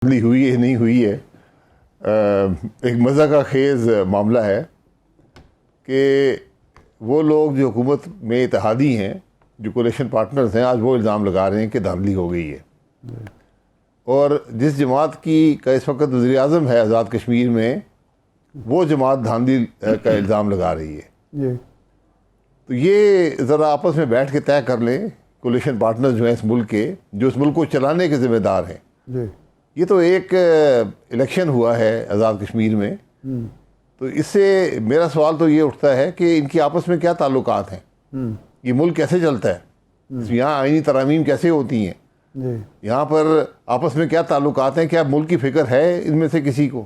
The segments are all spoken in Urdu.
ہوئی ہے نہیں ہوئی ہے، ایک مزہ کا خیز معاملہ ہے کہ وہ لوگ جو حکومت میں اتحادی ہیں، جو کولیشن پارٹنرز ہیں، آج وہ الزام لگا رہے ہیں کہ دھاندلی ہو گئی ہے۔ اور جس جماعت کا اس وقت وزیر اعظم ہے آزاد کشمیر میں، وہ جماعت دھاندلی کا الزام لگا رہی ہے۔ تو یہ ذرا آپس میں بیٹھ کے طے کر لیں کولیشن پارٹنرز جو ہیں اس ملک کے، جو اس ملک کو چلانے کے ذمہ دار ہیں۔ یہ تو ایک الیکشن ہوا ہے آزاد کشمیر میں، تو اس سے میرا سوال تو یہ اٹھتا ہے کہ ان کی آپس میں کیا تعلقات ہیں، یہ ملک کیسے چلتا ہے، یہاں آئینی ترامیم کیسے ہوتی ہیں، یہاں پر آپس میں کیا تعلقات ہیں، کیا ملک کی فکر ہے ان میں سے کسی کو؟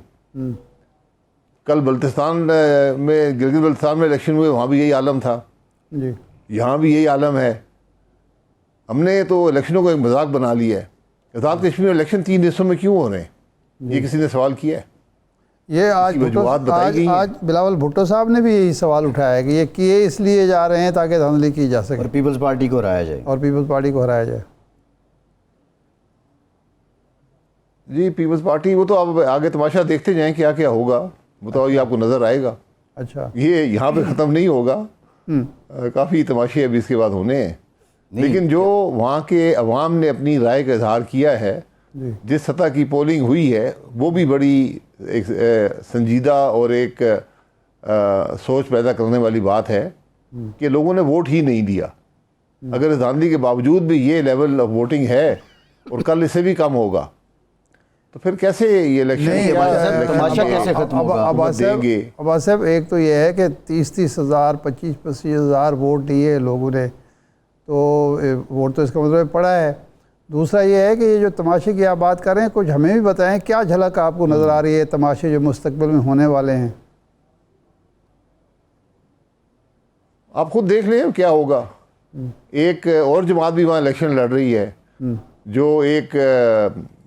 کل بلتستان میں، گلگت بلتستان میں الیکشن ہوئے، وہاں بھی یہی عالم تھا، یہاں بھی یہی عالم ہے۔ ہم نے تو الیکشنوں کو ایک مذاق بنا لیا ہے۔ آزاد کشمیر میں الیکشن 3 حصوں میں کیوں ہو رہے ہیں، یہ کسی نے سوال کیا ہے؟ یہ آج بلاول بھٹو صاحب نے بھی یہی سوال اٹھایا ہے کہ یہ کیے اس لیے جا رہے ہیں تاکہ دھاندلی کی جا سکے اور پیپلز پارٹی کو ہرایا جائے۔ جی پیپلز پارٹی، وہ تو آپ آگے تماشا دیکھتے جائیں کیا کیا ہوگا، وہ تو یہ آپ کو نظر آئے گا۔ اچھا، یہ یہاں پہ ختم نہیں ہوگا، کافی تماشے ابھی اس کے بعد ہونے ہیں۔ لیکن جو وہاں کے عوام نے اپنی رائے کا اظہار کیا ہے، جس سطح کی پولنگ ہوئی ہے، وہ بھی بڑی ایک سنجیدہ اور ایک سوچ پیدا کرنے والی بات ہے کہ لوگوں نے ووٹ ہی نہیں دیا۔ اگر اس دھاندلی کے باوجود بھی یہ لیول آف ووٹنگ ہے اور کل اس سے بھی کم ہوگا، تو پھر کیسے یہ الیکشن کیسے ختم ہوگا؟ عباس صاحب، ایک تو یہ ہے کہ 30 ہزار 25 ہزار ووٹ دیے لوگوں نے، تو ووٹ تو اس کا مطلب پڑا ہے۔ دوسرا یہ ہے کہ یہ جو تماشے کی آپ بات کر رہے ہیں، کچھ ہمیں بھی بتائیں کیا جھلک آپ کو نظر آ رہی ہے تماشے جو مستقبل میں ہونے والے ہیں؟ آپ خود دیکھ لیں کیا ہوگا۔ ایک اور جماعت بھی وہاں الیکشن لڑ رہی ہے، جو ایک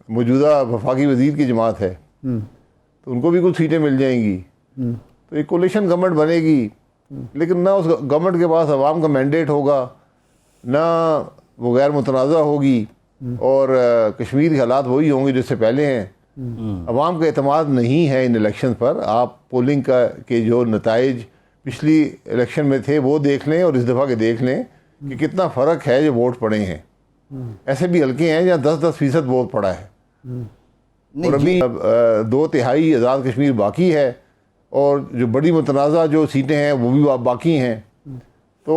موجودہ وفاقی وزیر کی جماعت ہے، تو ان کو بھی کچھ سیٹیں مل جائیں گی، تو ایک کولیشن گورنمنٹ بنے گی۔ لیکن نہ اس گورنمنٹ کے پاس عوام کا مینڈیٹ ہوگا، نہ وہ غیر متنازع ہوگی، اور کشمیر کے حالات وہی ہوں گے جو اس سے پہلے ہیں۔ عوام کا اعتماد نہیں ہے ان الیکشن پر۔ آپ پولنگ کے جو نتائج پچھلی الیکشن میں تھے وہ دیکھ لیں، اور اس دفعہ کے دیکھ لیں کہ کتنا فرق ہے جو ووٹ پڑے ہیں۔ ایسے بھی حلقے ہیں جہاں 10% ووٹ پڑا ہے، اور ابھی 2/3 آزاد کشمیر باقی ہے، اور جو بڑی متنازع جو سیٹیں ہیں وہ بھی باقی ہیں۔ تو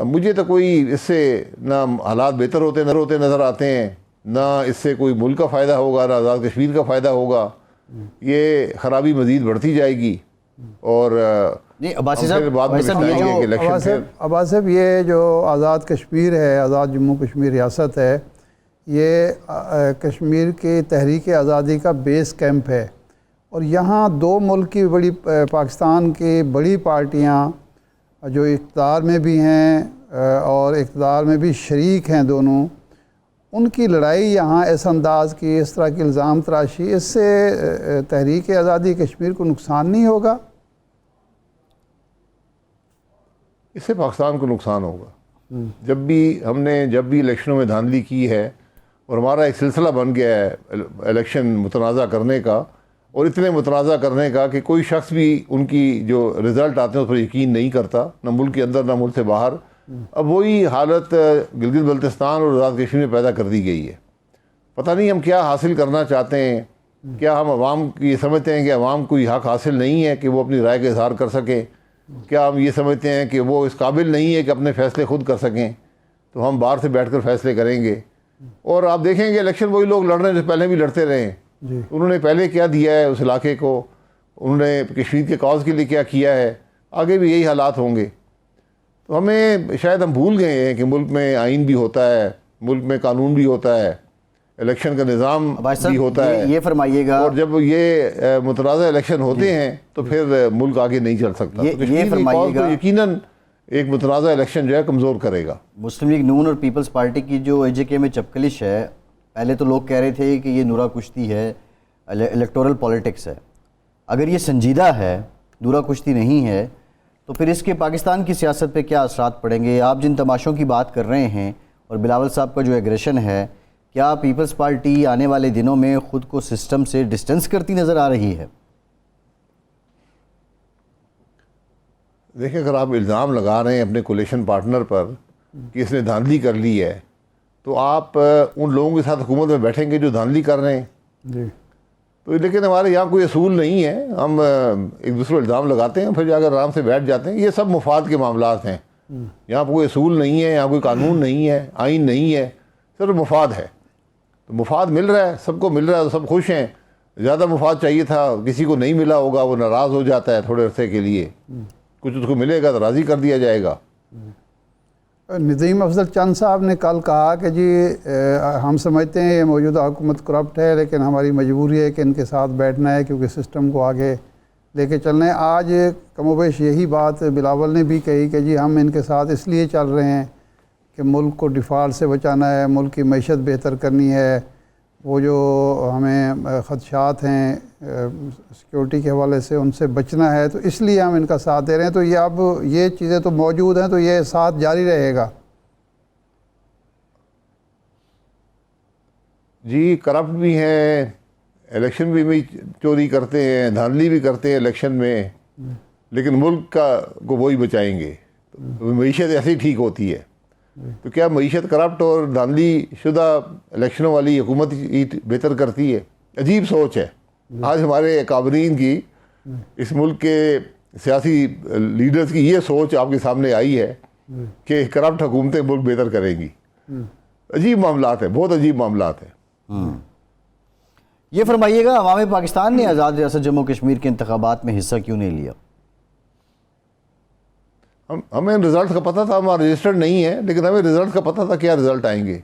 مجھے تو کوئی اس سے نہ حالات بہتر ہوتے نظر آتے ہیں، نہ اس سے کوئی ملک کا فائدہ ہوگا، نہ آزاد کشمیر کا فائدہ ہوگا۔ یہ خرابی مزید بڑھتی جائے گی، اور عباس صاحب، یہ جو آزاد کشمیر ہے، آزاد جموں کشمیر ریاست ہے، یہ کشمیر کی تحریک آزادی کا بیس کیمپ ہے، اور یہاں 2 ملک کی پاکستان کی بڑی پارٹیاں جو اقتدار میں بھی ہیں اور اقتدار میں بھی شریک ہیں دونوں، ان کی لڑائی یہاں اس انداز کی، اس طرح کی الزام تراشی، اس سے تحریک آزادی کشمیر کو نقصان نہیں ہوگا؟ اس سے پاکستان کو نقصان ہوگا۔ جب بھی الیکشنوں میں دھاندلی کی ہے، اور ہمارا ایک سلسلہ بن گیا ہے الیکشن متنازع کرنے کا، اور اتنے متنازع کرنے کا کہ کوئی شخص بھی ان کی جو رزلٹ آتے ہیں اس پر یقین نہیں کرتا، نہ ملک کے اندر نہ ملک سے باہر۔ اب وہی حالت گلگت بلتستان اور آزاد کشمیر میں پیدا کر دی گئی ہے۔ پتہ نہیں ہم کیا حاصل کرنا چاہتے ہیں، کیا ہم عوام کی سمجھتے ہیں کہ عوام کو یہ حق حاصل نہیں ہے کہ وہ اپنی رائے کا اظہار کر سکیں؟ کیا ہم یہ سمجھتے ہیں کہ وہ اس قابل نہیں ہے کہ اپنے فیصلے خود کر سکیں، تو ہم باہر سے بیٹھ کر فیصلے کریں گے؟ اور آپ دیکھیں گے الیکشن وہی لوگ لڑ رہے ہیں جو پہلے بھی لڑتے رہے ہیں۔ انہوں نے پہلے کیا دیا ہے اس علاقے کو، انہوں نے کشمیر کے کاز کے لیے کیا کیا ہے، آگے بھی یہی حالات ہوں گے۔ تو شاید ہم بھول گئے ہیں کہ ملک میں آئین بھی ہوتا ہے، ملک میں قانون بھی ہوتا ہے، الیکشن کا نظام بھی ہوتا ہے۔ یہ فرمائیے گا، اور جب یہ متنازع الیکشن ہوتے ہیں تو پھر ملک آگے نہیں چل سکتا۔ یہ فرمائیے گا، یقیناً ایک متنازع الیکشن جو ہے کمزور کرے گا۔ مسلم لیگ نون اور پیپلز پارٹی کی جو AJK میں چپکلش ہے، پہلے تو لوگ کہہ رہے تھے کہ یہ نورا کشتی ہے، الیکٹورل پالیٹکس ہے۔ اگر یہ سنجیدہ ہے، نورا کشتی نہیں ہے، تو پھر اس کے پاکستان کی سیاست پہ کیا اثرات پڑیں گے؟ آپ جن تماشوں کی بات کر رہے ہیں، اور بلاول صاحب کا جو ایگریشن ہے، کیا پیپلز پارٹی آنے والے دنوں میں خود کو سسٹم سے ڈسٹنس کرتی نظر آ رہی ہے؟ دیکھیں، اگر آپ الزام لگا رہے ہیں اپنے کولیشن پارٹنر پر کہ اس نے دھاندلی کر لی ہے، تو آپ ان لوگوں کے ساتھ حکومت میں بیٹھیں گے جو دھاندلی کر رہے ہیں؟ جی تو لیکن ہمارے یہاں کوئی اصول نہیں ہے، ہم ایک دوسرے کو الزام لگاتے ہیں، پھر جا کر آرام سے بیٹھ جاتے ہیں. یہ سب مفاد کے معاملات ہیں. یہاں پر کوئی اصول نہیں ہے، یہاں کوئی قانون نہیں ہے، آئین نہیں ہے، صرف مفاد ہے. تو مفاد مل رہا ہے، سب کو مل رہا ہے تو سب خوش ہیں. زیادہ مفاد چاہیے تھا، کسی کو نہیں ملا ہوگا، وہ ناراض ہو جاتا ہے تھوڑے عرصے کے لیے. کچھ اس کو ملے گا تو راضی کر دیا جائے گا. ندیم افضل چند صاحب نے کل کہا کہ جی ہم سمجھتے ہیں یہ موجودہ حکومت کرپٹ ہے، لیکن ہماری مجبوری ہے کہ ان کے ساتھ بیٹھنا ہے کیونکہ سسٹم کو آگے لے کے چلنا ہے. آج کم و بیش یہی بات بلاول نے بھی کہی کہ جی ہم ان کے ساتھ اس لیے چل رہے ہیں کہ ملک کو ڈیفالٹ سے بچانا ہے، ملک کی معیشت بہتر کرنی ہے. وہ جو ہمیں خدشات ہیں سیکیورٹی کے حوالے سے، ان سے بچنا ہے، تو اس لیے ہم ان کا ساتھ دے رہے ہیں. تو یہ اب یہ چیزیں تو موجود ہیں، تو یہ ساتھ جاری رہے گا؟ جی کرپٹ بھی ہیں، الیکشن بھی چوری کرتے ہیں، دھاندلی بھی کرتے ہیں الیکشن میں، لیکن ملک کو وہی بچائیں گے. تو معیشت ایسے ہی ٹھیک ہوتی ہے. تو کیا معیشت کرپٹ اور دھاندلی شدہ الیکشنوں والی حکومت ہی بہتر کرتی ہے؟ عجیب سوچ ہے. آج ہمارے اکابرین کی، اس ملک کے سیاسی لیڈرز کی یہ سوچ آپ کے سامنے آئی ہے کہ کرپٹ حکومتیں ملک بہتر کریں گی. عجیب معاملات ہیں، بہت عجیب معاملات ہیں. یہ فرمائیے گا، عوام پاکستان نے آزاد ریاست جموں کشمیر کے انتخابات میں حصہ کیوں نہیں لیا؟ ہمیں رزلٹ کا پتہ تھا، ہمارا رجسٹرڈ نہیں ہے، لیکن ہمیں رزلٹ کا پتہ تھا کیا رزلٹ آئیں گے.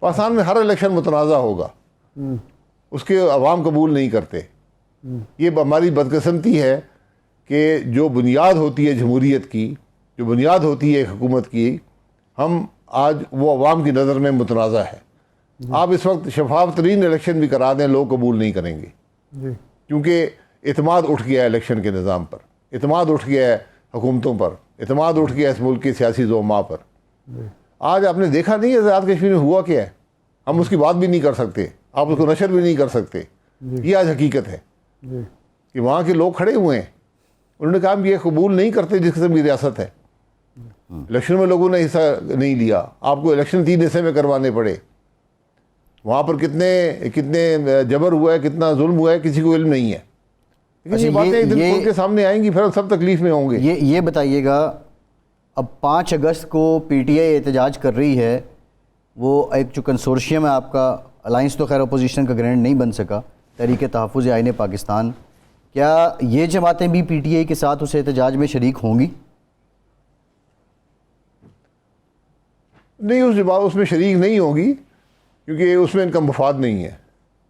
پاکستان میں ہر الیکشن متنازع ہوگا، اس کے عوام قبول نہیں کرتے. یہ ہماری بدقسمتی ہے کہ جو بنیاد ہوتی ہے جمہوریت کی، جو بنیاد ہوتی ہے حکومت کی، ہم آج وہ عوام کی نظر میں متنازع ہے. آپ اس وقت شفاف ترین الیکشن بھی کرا دیں، لوگ قبول نہیں کریں گے. کیونکہ اعتماد اٹھ گیا ہے الیکشن کے نظام پر، اعتماد اٹھ گیا ہے حکومتوں پر، اعتماد اٹھ گیا اس ملک کے سیاسی زعماء پر. آج آپ نے دیکھا نہیں آزاد کشمیر میں ہوا کیا ہے. ہم اس کی بات بھی نہیں کر سکتے، آپ اس کو نشر بھی نہیں کر سکتے. یہ آج حقیقت ہے کہ وہاں کے لوگ کھڑے ہوئے ہیں، انہوں نے کہا ہم یہ قبول نہیں کرتے جس قسم کی ریاست ہے. الیکشن میں لوگوں نے حصہ نہیں لیا، آپ کو الیکشن 3 حصے میں کروانے پڑے. وہاں پر کتنے جبر ہوا ہے، کتنا ظلم ہوا ہے، کسی کو علم نہیں ہے. لیکن یہ باتیں ایک دن کھل کے سامنے آئیں گی، پھر ہم سب تکلیف میں ہوں گے. یہ بتائیے گا، اب 5 اگست کو پی ٹی آئی احتجاج کر رہی ہے. وہ ایک جو کنسورشیم ہے آپ کا، الائنس تو خیر اپوزیشن کا گرینڈ نہیں بن سکا، تحریک تحفظ آئین پاکستان، کیا یہ جماعتیں بھی پی ٹی آئی کے ساتھ اس احتجاج میں شریک ہوں گی؟ نہیں، اس میں شریک نہیں ہوگی، کیونکہ اس میں ان کا مفاد نہیں ہے.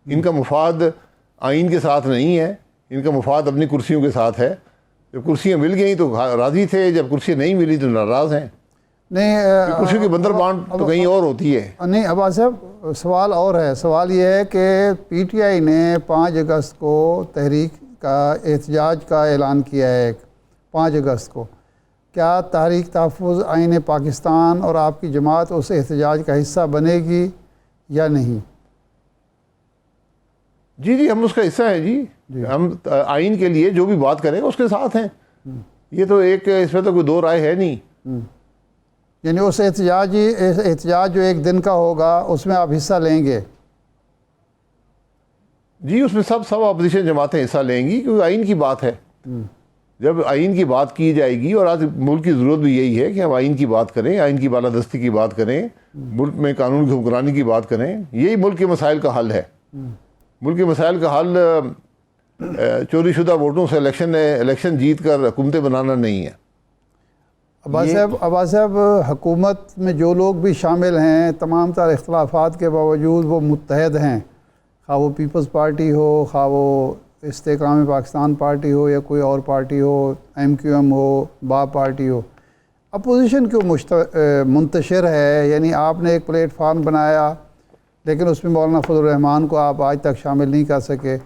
ان کا مفاد آئین کے ساتھ نہیں ہے، ان کا مفاد اپنی کرسیوں کے ساتھ ہے. جب کرسیاں مل گئیں تو راضی تھے، جب کرسیاں نہیں ملی تو ناراض ہیں. نہیں، کرسیوں کی بندر بانٹ تو کہیں اور ہوتی ہے. نہیں عباس صاحب، سوال اور ہے. سوال یہ ہے کہ پی ٹی آئی نے 5 اگست کو تحریک کا احتجاج کا اعلان کیا ہے. 5 اگست کو کیا تحریک تحفظ آئین پاکستان اور آپ کی جماعت اس احتجاج کا حصہ بنے گی یا نہیں؟ جی ہم اس کا حصہ ہیں. جی ہم آئین کے لیے جو بھی بات کریں اس کے ساتھ ہیں. یہ تو اس میں تو کوئی دو رائے ہے نہیں. یعنی اس احتجاج جو ایک دن کا ہوگا اس میں آپ حصہ لیں گے؟ جی اس میں سب اپوزیشن جماعتیں حصہ لیں گی، کیونکہ آئین کی بات ہے. جب آئین کی بات کی جائے گی، اور آج ملک کی ضرورت بھی یہی ہے کہ ہم آئین کی بات کریں، آئین کی بالادستی کی بات کریں، ملک میں قانون کی حکمرانی کی بات کریں. یہی ملک کے مسائل کا حل ہے. ملک کے مسائل کا حل چوری شدہ ووٹوں سے الیکشن جیت کر حکومتیں بنانا نہیں ہے. عباس صاحب، حکومت میں جو لوگ بھی شامل ہیں، تمام تر اختلافات کے باوجود وہ متحد ہیں، خواہ وہ پیپلز پارٹی ہو، خواہ وہ استحکام پاکستان پارٹی ہو، یا کوئی اور پارٹی ہو، ایم کیو ایم ہو، با پارٹی ہو. اپوزیشن کیوں منتشر ہے؟ یعنی آپ نے ایک پلیٹ فارم بنایا، لیکن اس میں مولانا فضل الرحمان کو آپ آج تک شامل نہیں کر سکے.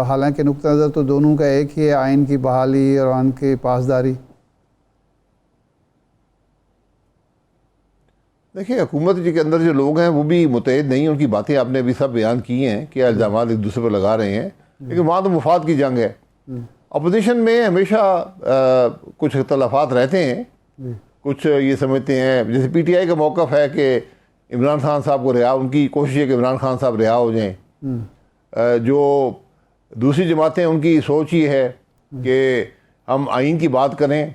حالانکہ نقطہ نظر تو دونوں کا ایک ہی ہے، آئین کی بحالی اور آئین کی پاسداری. دیکھیں حکومت کے اندر جو لوگ ہیں وہ بھی متحد نہیں، ان کی باتیں آپ نے ابھی سب بیان کی ہیں کہ الزامات ایک دوسرے پر لگا رہے ہیں، لیکن وہاں تو مفاد کی جنگ ہے۔ اپوزیشن میں ہمیشہ کچھ اختلافات رہتے ہیں، کچھ یہ سمجھتے ہیں، جیسے پی ٹی آئی کا موقف ہے کہ عمران خان صاحب کو رہا، ان کی کوشش ہے کہ عمران خان صاحب رہا ہو جائیں۔ جو دوسری جماعتیں ان کی سوچ یہ ہے کہ ہم آئین کی بات کریں،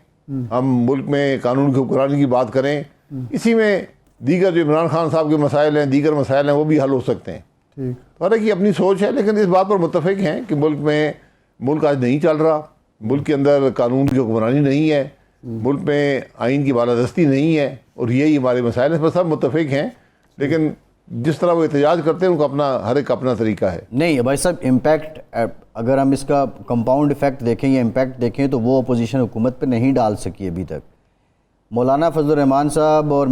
ہم ملک میں قانون کی حکمرانی کی بات کریں، اسی میں دیگر جو عمران خان صاحب کے مسائل ہیں، دیگر مسائل ہیں، وہ بھی حل ہو سکتے ہیں۔ ٹھیک، حالانکہ اپنی سوچ ہے، لیکن اس بات پر متفق ہیں کہ ملک آج نہیں چل رہا، ملک کے اندر قانون کی حکمرانی نہیں ہے، ملک میں آئین کی بالادستی نہیں ہے، اور یہی ہمارے مسائل ہیں، اس پر سب متفق ہیں، لیکن جس طرح وہ احتجاج کرتے ہیں ان کو ہر ایک اپنا طریقہ ہے۔ نہیں بھائی صاحب، امپیکٹ اگر ہم اس کا کمپاؤنڈ ایفیکٹ دیکھیں یا امپیکٹ دیکھیں تو وہ اپوزیشن حکومت پہ نہیں ڈال سکی ابھی تک۔ مولانا فضل الرحمان صاحب اور